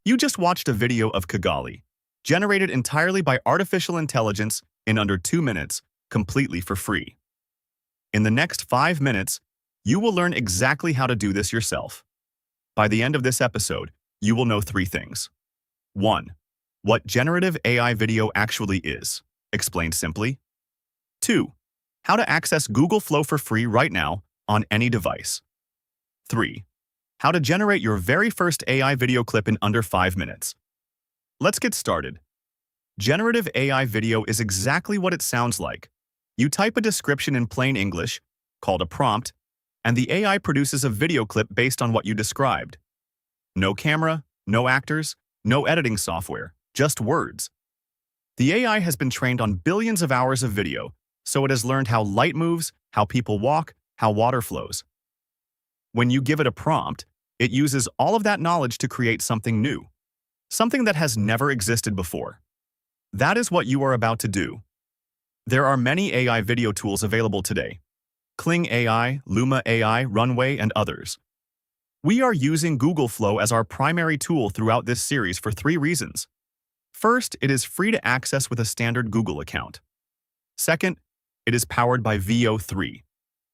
You just watched a video of Kigali, generated entirely by artificial intelligence in under 2 minutes, completely for free. In the next 5 minutes, you will learn exactly how to do this yourself. By the end of this episode, you will know 3 things. 1. What generative AI video actually is, explained simply. 2. How to access Google Flow for free right now on any device. 3. How to generate your very first AI video clip in under 5 minutes. Let's get started. Generative AI video is exactly what it sounds like. You type a description in plain English, called a prompt, and the AI produces a video clip based on what you described. No camera, no actors, no editing software, just words. The AI has been trained on billions of hours of video, so it has learned how light moves, how people walk, how water flows. When you give it a prompt, it uses all of that knowledge to create something new, something that has never existed before. That is what you are about to do. There are many AI video tools available today: Kling AI, Luma AI, Runway, and others. We are using Google Flow as our primary tool throughout this series for 3 reasons. First, it is free to access with a standard Google account. Second, it is powered by Veo3,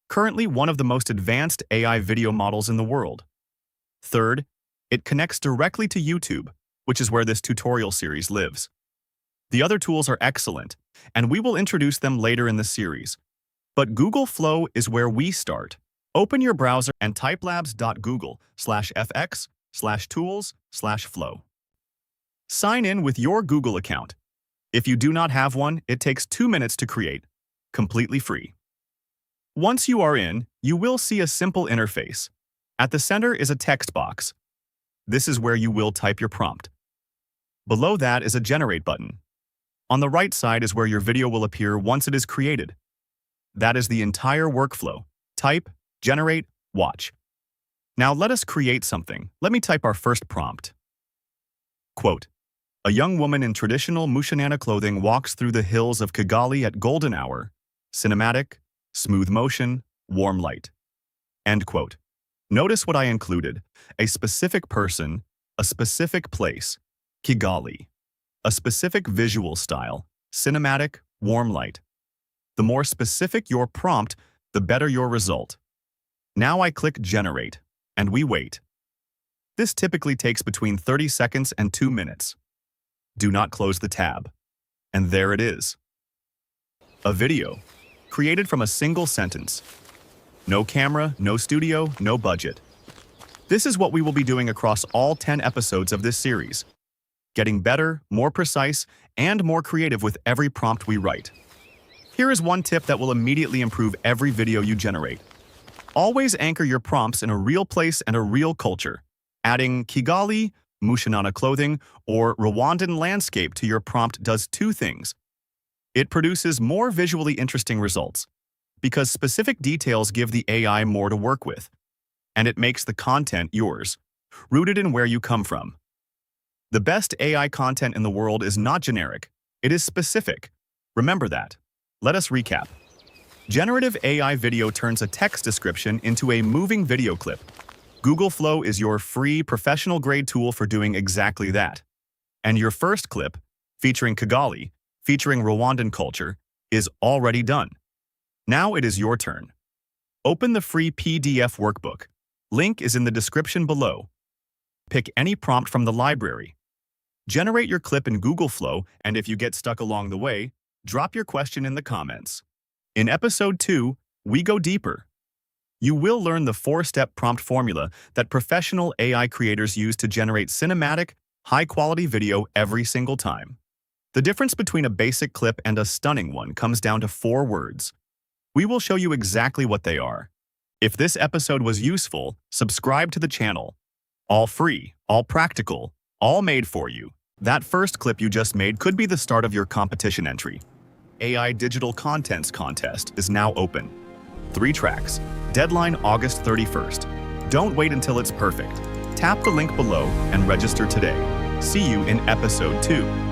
currently one of the most advanced AI video models in the world. Third, it connects directly to YouTube, which is where this tutorial series lives. The other tools are excellent, and we will introduce them later in the series. But Google Flow is where we start. Open your browser and type labs.google/fx/tools/flow. Sign in with your Google account. If you do not have one, it takes 2 minutes to create, completely free. Once you are in, you will see a simple interface. At the center is a text box. This is where you will type your prompt. Below that is a Generate button. On the right side is where your video will appear once it is created. That is the entire workflow. Type, generate, watch. Now let us create something. Let me type our first prompt. Quote, "A young woman in traditional Mushanana clothing walks through the hills of Kigali at golden hour. Cinematic, smooth motion, warm light." End quote. Notice what I included: a specific person, a specific place, Kigali, a specific visual style, cinematic, warm light. The more specific your prompt, the better your result. Now I click Generate, and we wait. This typically takes between 30 seconds and 2 minutes. Do not close the tab. And there it is. A video, created from a single sentence. No camera, no studio, no budget. This is what we will be doing across all 10 episodes of this series. Getting better, more precise, and more creative with every prompt we write. Here is one tip that will immediately improve every video you generate. Always anchor your prompts in a real place and a real culture. Adding Kigali, Mushanana clothing, or Rwandan landscape to your prompt does 2 things. It produces more visually interesting results, because specific details give the AI more to work with, and it makes the content yours, rooted in where you come from. The best AI content in the world is not generic, it is specific. Remember that. Let us recap. Generative AI video turns a text description into a moving video clip. Google Flow is your free, professional-grade tool for doing exactly that. And your first clip, featuring Kigali, featuring Rwandan culture, is already done. Now it is your turn. Open the free PDF workbook. Link is in the description below. Pick any prompt from the library. Generate your clip in Google Flow, and if you get stuck along the way, drop your question in the comments. In Episode 2, we go deeper. You will learn the 4-step prompt formula that professional AI creators use to generate cinematic, high-quality video every single time. The difference between a basic clip and a stunning one comes down to 4 words. We will show you exactly what they are. If this episode was useful, subscribe to the channel. All free, all practical, all made for you. That first clip you just made could be the start of your competition entry. AI Digital Contents Contest is now open. 3 tracks. Deadline August 31st. Don't wait until it's perfect. Tap the link below and register today. See you in Episode 2.